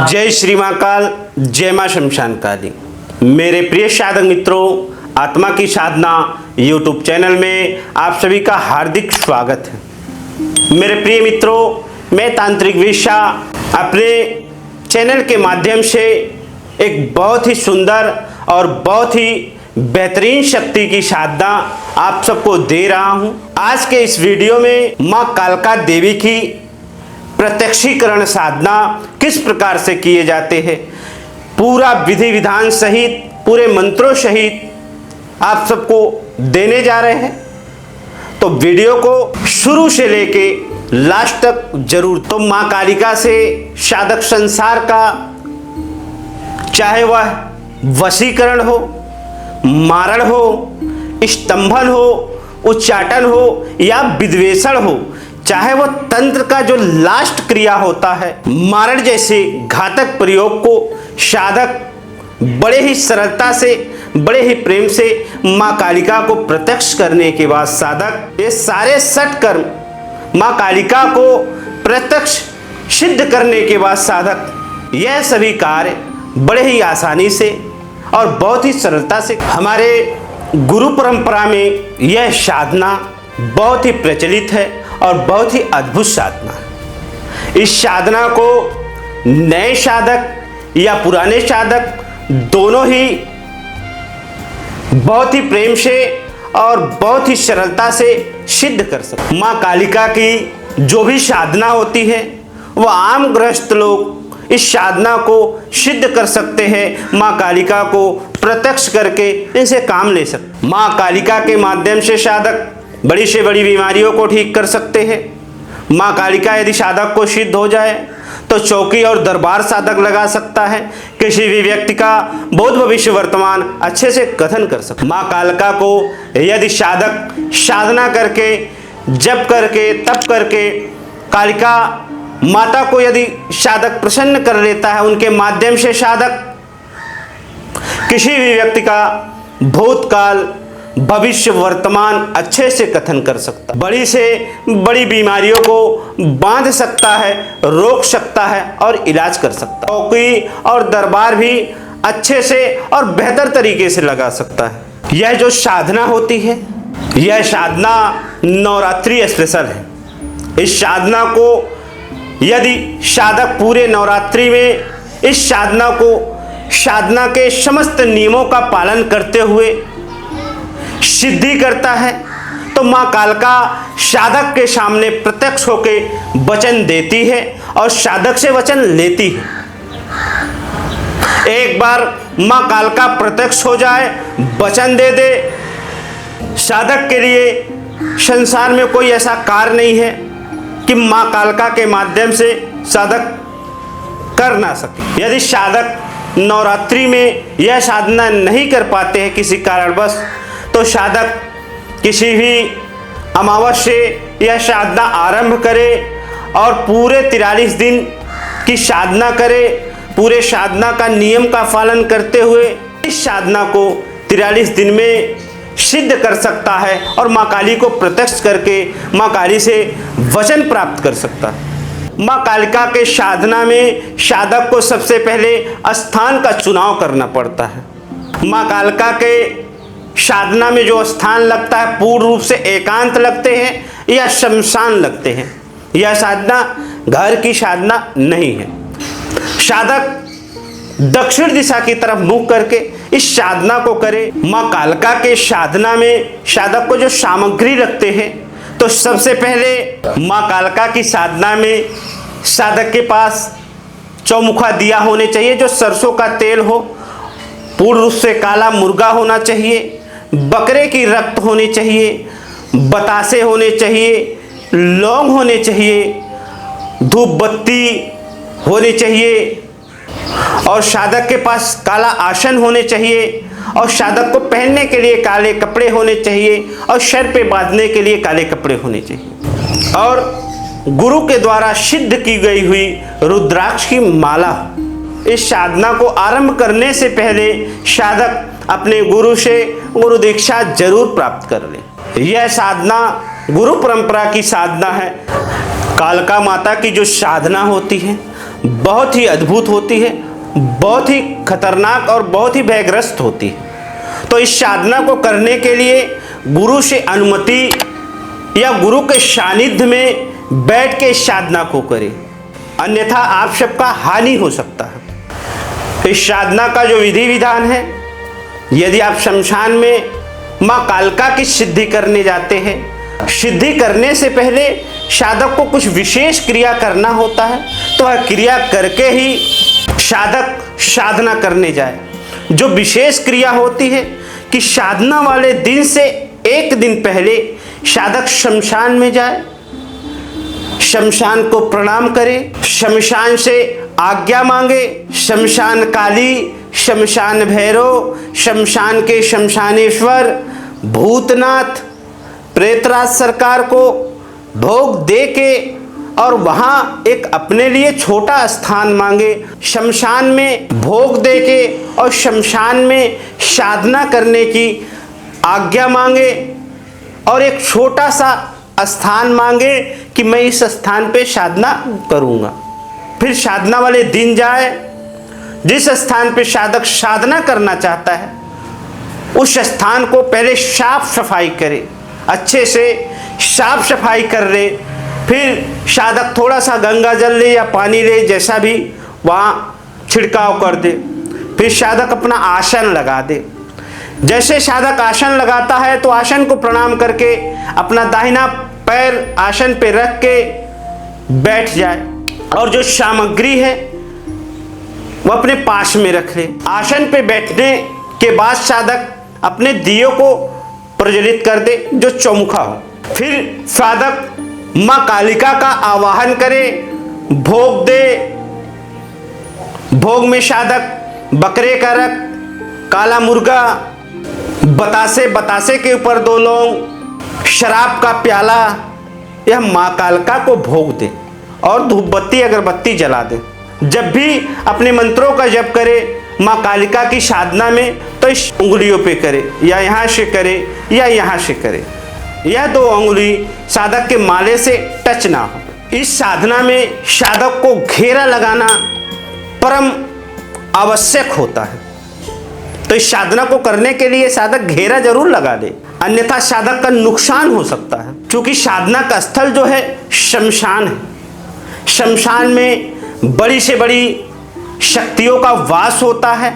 जय श्री महाकाल, जय मां शमशान काली। मेरे प्रिय साधक मित्रों, आत्मा की साधना यूट्यूब चैनल में आप सभी का हार्दिक स्वागत है। मेरे प्रिय मित्रों, मैं तांत्रिक विशा अपने चैनल के माध्यम से एक बहुत ही सुंदर और बहुत ही बेहतरीन शक्ति की साधना आप सबको दे रहा हूं। आज के इस वीडियो में मां कालका देवी की प्रत्यक्षीकरण साधना किस प्रकार से किए जाते हैं, पूरा विधि विधान सहित पूरे मंत्रों सहित आप सबको देने जा रहे हैं। तो वीडियो को शुरू से लेके लास्ट तक जरूर। तो मां कालिका से साधक संसार का, चाहे वह वशीकरण हो, मारण हो, स्तंभन हो, उच्चाटन हो या विद्वेषण हो, चाहे वह तंत्र का जो लास्ट क्रिया होता है, मारण जैसे घातक प्रयोग को साधक बड़े ही सरलता से, बड़े ही प्रेम से मां कालिका को प्रत्यक्ष करने के बाद साधक ये सारे सठ कर्म मां कालिका को प्रत्यक्ष सिद्ध करने के बाद साधक यह सभी कार्य बड़े ही आसानी से और बहुत ही सरलता से, हमारे गुरु परंपरा में यह साधना बहुत ही प्रचलित है और बहुत ही अद्भुत साधना है। इस साधना को नए साधक या पुराने साधक दोनों ही बहुत ही प्रेम से और बहुत ही सरलता से सिद्ध कर सकते। मां कालिका की जो भी साधना होती है वह आम गृहस्थ लोग इस साधना को सिद्ध कर सकते हैं। मां कालिका को प्रत्यक्ष करके इनसे काम ले सकते। मां कालिका के माध्यम से साधक बड़ी से बड़ी बीमारियों को ठीक कर सकते हैं। मां कालिका यदि साधक को सिद्ध हो जाए तो चौकी और दरबार साधक लगा सकता है। किसी भी व्यक्ति का भूत भविष्य वर्तमान अच्छे से कथन कर सकता है। मां कालिका को यदि साधक साधना करके, जप करके, तप करके कालिका माता को यदि साधक प्रसन्न कर लेता है, उनके माध्यम से साधक किसी भी व्यक्ति का भूतकाल भविष्य वर्तमान अच्छे से कथन कर सकता है। बड़ी से बड़ी बीमारियों को बांध सकता है, रोक सकता है और इलाज कर सकता है। चौकी और दरबार भी अच्छे से और बेहतर तरीके से लगा सकता है। यह जो साधना होती है, यह साधना नवरात्रि स्पेशल है। इस साधना को यदि साधक पूरे नवरात्रि में इस साधना को, साधना के समस्त नियमों का पालन करते हुए सिद्धि करता है तो मां कालिका साधक के सामने प्रत्यक्ष होके वचन देती है और साधक से वचन लेती है। एक बार मां कालिका प्रत्यक्ष हो जाए, वचन दे दे, साधक के लिए संसार में कोई ऐसा कार्य नहीं है कि मां कालिका के माध्यम से साधक कर ना सके। यदि साधक नवरात्रि में यह साधना नहीं कर पाते हैं किसी कारणवश, तो साधक किसी भी अमावस्या से यह साधना आरंभ करे और पूरे 43 दिन की साधना करे। पूरे साधना का नियम का पालन करते हुए इस साधना को 43 दिन में सिद्ध कर सकता है और मां काली को प्रत्यक्ष करके मां काली से वचन प्राप्त कर सकता है। मां कालिका के साधना में साधक को सबसे पहले स्थान का चुनाव करना पड़ता है। मां कालिका के साधना में जो स्थान लगता है पूर्ण रूप से एकांत लगते हैं या शमशान लगते हैं। यह साधना घर की साधना नहीं है। साधक दक्षिण दिशा की तरफ मुख करके इस साधना को करे। मां कालिका के साधना में साधक को जो सामग्री लगते हैं, तो सबसे पहले मां कालिका की साधना में साधक के पास चौमुखा दिया होने चाहिए जो सरसों का तेल हो, पूर्ण रूप से काला मुर्गा होना चाहिए, बकरे की रक्त होनी चाहिए, बतासे होने चाहिए, लौंग होने चाहिए, धूप बत्ती होनी चाहिए और साधक के पास काला आसन होने चाहिए और साधक को पहनने के लिए काले कपड़े होने चाहिए और सर पे बांधने के लिए काले कपड़े होने चाहिए और गुरु के द्वारा सिद्ध की गई हुई रुद्राक्ष की माला। इस साधना को आरंभ करने से पहले साधक अपने गुरु से गुरु दीक्षा जरूर प्राप्त कर ले। यह साधना गुरु परंपरा की साधना है। कालिका माता की जो साधना होती है बहुत ही अद्भुत होती है, बहुत ही खतरनाक और बहुत ही भयग्रस्त होती है। तो इस साधना को करने के लिए गुरु से अनुमति या गुरु के सानिध्य में बैठ के इस साधना को करें, अन्यथा आप सबका हानि हो सकता है। इस साधना का जो विधि विधान है, यदि आप शमशान में माँ कालिका की सिद्धि करने जाते हैं, सिद्धि करने से पहले साधक को कुछ विशेष क्रिया करना होता है, तो वह क्रिया करके ही साधक साधना करने जाए। जो विशेष क्रिया होती है कि साधना वाले दिन से एक दिन पहले साधक शमशान में जाए, शमशान को प्रणाम करे, शमशान से आज्ञा मांगे, शमशान काली, शमशान भैरव, शमशान के शमशानेश्वर, भूतनाथ, प्रेतराज सरकार को भोग दे के और वहाँ एक अपने लिए छोटा स्थान मांगे, शमशान में भोग दे के और शमशान में साधना करने की आज्ञा मांगे और एक छोटा सा स्थान मांगे कि मैं इस स्थान पे साधना करूँगा। फिर साधना वाले दिन जाए, जिस स्थान पे साधक साधना करना चाहता है उस स्थान को पहले साफ सफाई करे, अच्छे से साफ सफाई कर ले। फिर साधक थोड़ा सा गंगा जल ले या पानी ले, जैसा भी वहाँ छिड़काव कर दे। फिर साधक अपना आसन लगा दे। जैसे साधक आसन लगाता है तो आसन को प्रणाम करके अपना दाहिना पैर आसन पे रख के बैठ जाए और जो सामग्री है वो अपने पास में रख ले। आसन पे बैठने के बाद साधक अपने दियों को प्रज्वलित कर दे जो चौमुखा हो। फिर साधक माँ कालिका का आवाहन करे, भोग दे। भोग में साधक बकरे का रख, काला मुर्गा, बतासे के ऊपर 2 लौंग, शराब का प्याला, यह माँ कालिका को भोग दे और धूप बत्ती अगरबत्ती जला दे। जब भी अपने मंत्रों का जप करे माँ कालिका की साधना में, तो इस उंगलियों पे करे, या यहाँ से करे या यहाँ से करे। यह 2 उंगली साधक के माले से टच ना हो। इस साधना में साधक को घेरा लगाना परम आवश्यक होता है। तो इस साधना को करने के लिए साधक घेरा जरूर लगा दे, अन्यथा साधक का नुकसान हो सकता है। क्योंकि साधना का स्थल जो है शमशान है। शमशान में बड़ी से बड़ी शक्तियों का वास होता है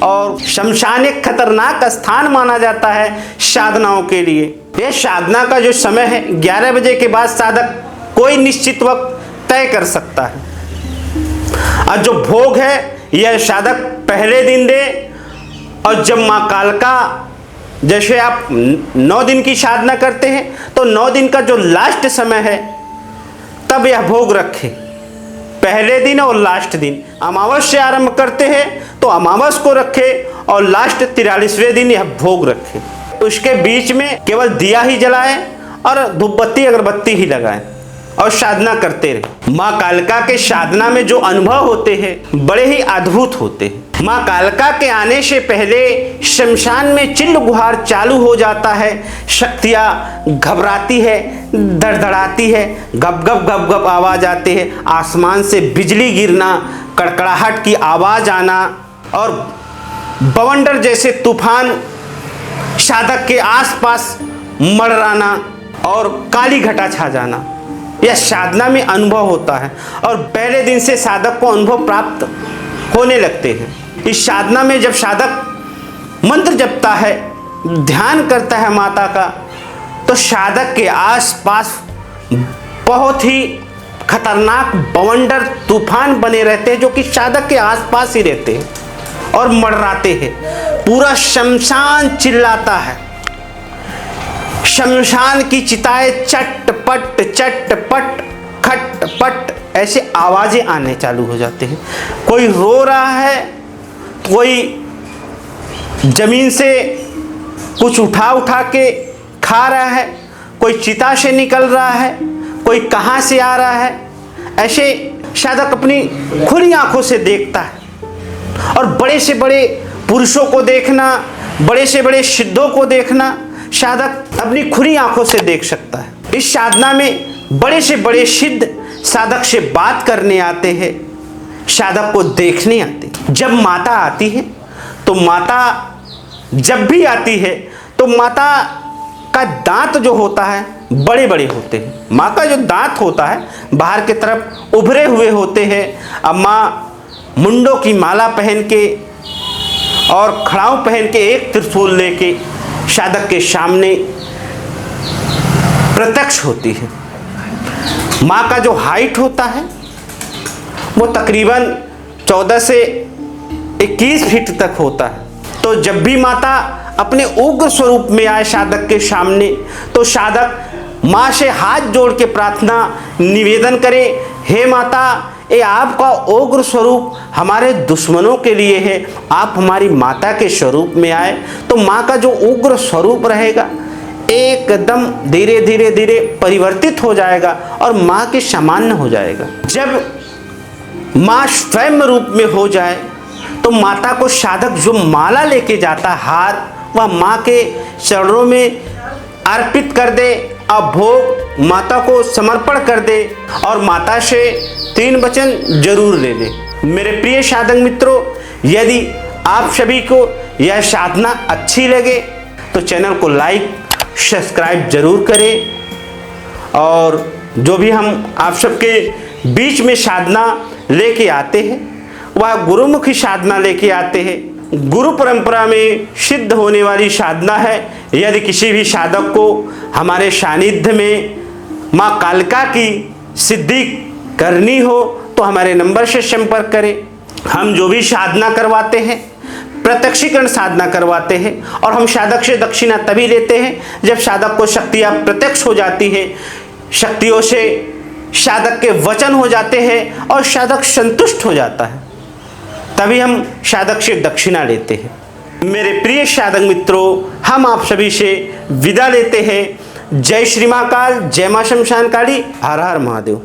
और शमशान एक खतरनाक स्थान माना जाता है साधनाओं के लिए। यह साधना का जो समय है 11 बजे के बाद साधक कोई निश्चित वक्त तय कर सकता है। और जो भोग है यह साधक पहले दिन दे, और जब माँ कालिका, जैसे आप 9 दिन की साधना करते हैं तो 9 दिन का जो लास्ट समय है तब यह भोग रखे। पहले दिन और लास्ट दिन, अमावस से आरंभ करते हैं तो अमावस को रखे और लास्ट 43वें दिन यह भोग रखे। उसके बीच में केवल दिया ही जलाए और धूप बत्ती अगरबत्ती ही लगाए और साधना करते रहे। माँ कालिका के साधना में जो अनुभव होते हैं बड़े ही अद्भुत होते हैं। माँ कालिका के आने से पहले शमशान में चिल्ल गुहार चालू हो जाता है। शक्तियाँ घबराती है, धड़धड़ाती है, गप गप गप गप आवाज आती है, आसमान से बिजली गिरना, कड़कड़ाहट की आवाज आना और बवंडर जैसे तूफान साधक के आसपास मंडराना और काली घटा छा जाना, यह साधना में अनुभव होता है। और पहले दिन से साधक को अनुभव प्राप्त होने लगते हैं। इस साधना में जब साधक मंत्र जपता है, ध्यान करता है माता का, तो साधक के आसपास बहुत ही खतरनाक बवंडर तूफान बने रहते हैं जो कि साधक के आसपास ही रहते हैं और मंडराते हैं। पूरा शमशान चिल्लाता है, शमशान की चिताएं चटपट चटपट खटपट ऐसे आवाजें आने चालू हो जाते हैं। कोई रो रहा है, कोई जमीन से कुछ उठा उठा के खा रहा है, कोई चिता से निकल रहा है, कोई कहाँ से आ रहा है, ऐसे साधक अपनी खुली आंखों से देखता है। और बड़े से बड़े पुरुषों को देखना, बड़े से बड़े सिद्धों को देखना साधक अपनी खुली आंखों से देख सकता है। इस साधना में बड़े से बड़े सिद्ध साधक से बात करने आते हैं, साधक को देखने आते। जब माता आती है तो माता जब भी आती है तो माता का दांत जो होता है बड़े बड़े होते हैं। माँ का जो दांत होता है बाहर की तरफ उभरे हुए होते हैं। अब माँ मुंडों की माला पहन के और खड़ाऊ पहन के एक त्रिशूल लेके साधक के सामने प्रत्यक्ष होती है। माँ का जो हाइट होता है वो तकरीबन 14 से 21 फीट तक होता है। तो जब भी माता अपने उग्र स्वरूप में आए साधक के सामने तो साधक माँ से हाथ जोड़ के प्रार्थना निवेदन करे, हे माता, ये आपका उग्र स्वरूप हमारे दुश्मनों के लिए है, आप हमारी माता के स्वरूप में आए। तो माँ का जो उग्र स्वरूप रहेगा एकदम धीरे धीरे धीरे परिवर्तित हो जाएगा और माँ के सामान्य हो जाएगा। जब माँ स्वयं रूप में हो जाए तो माता को साधक जो माला लेके जाता हार वह माँ के चरणों में अर्पित कर दे और भोग माता को समर्पण कर दे और माता से 3 वचन जरूर ले ले। मेरे प्रिय साधक मित्रों, यदि आप सभी को यह साधना अच्छी लगे तो चैनल को लाइक सब्सक्राइब जरूर करें। और जो भी हम आप सबके बीच में साधना लेके आते हैं वह गुरुमुखी साधना लेके आते हैं। गुरु परंपरा में सिद्ध होने वाली साधना है। यदि किसी भी साधक को हमारे सानिध्य में माँ कालिका की सिद्धि करनी हो तो हमारे नंबर से संपर्क करें। हम जो भी साधना करवाते हैं प्रत्यक्षीकरण साधना करवाते हैं और हम साधक से दक्षिणा तभी लेते हैं जब साधक को शक्तियाँ प्रत्यक्ष हो जाती है, शक्तियों से साधक के वचन हो जाते हैं और साधक संतुष्ट हो जाता है, तभी हम साधक से दक्षिणा लेते हैं। मेरे प्रिय साधक मित्रों, हम आप सभी से विदा लेते हैं। जय श्री महाकाल, जय मां शमशान काली, हर हर महादेव।